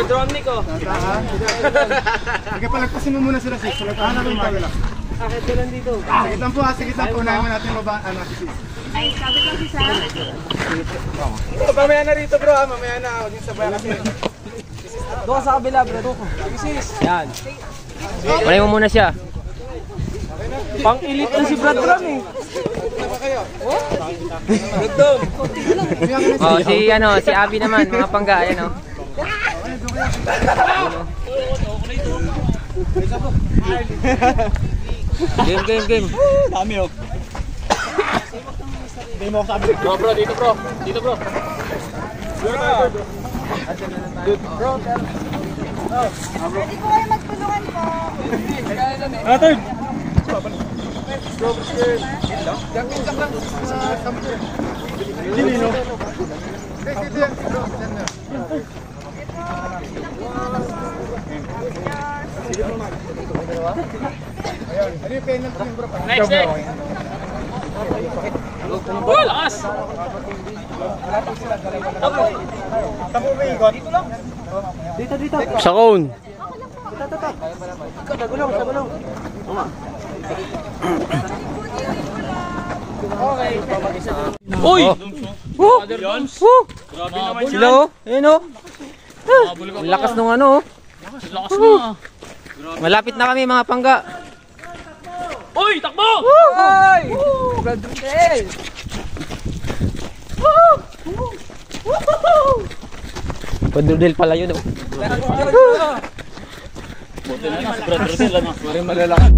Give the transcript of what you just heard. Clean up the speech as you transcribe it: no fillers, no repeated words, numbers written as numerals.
Hydronic oh. Sige, palagpasin mo muna sila sis. Palagpasin namin tayo lang. Akit ko lang dito. Sigit lang po ha, sigit lang po. Unahin mo natin mabaan natin sis. Ay, sabi lang si Sam. Mamaya na rito bro ha, mamaya na. Huwag yung sabay kasi. Doon sa kabila bro. Sige sis. Yan. Panay mo muna siya. Pang-elite na si Brad Ram eh. Oh, si Abby naman, mga pangga, ayan oh. Game. Dami oh. Hindi mo ako sabi. Bro, dito bro. Dito bro. Pwede po kayo magtulungan po. Atid! Dilino. Next. Lakas! Dito. Sa cone. Sa gulong. Okay. Uy! Sila oh, ayun oh. Ang lakas nung ano oh. Lakas mo. Malapit na kami mga pangga. Uy, takbo! Uy! Brad Rodel! Padudel pala yun oh. Buti na si Brad Rodel ano. Maring malalaki.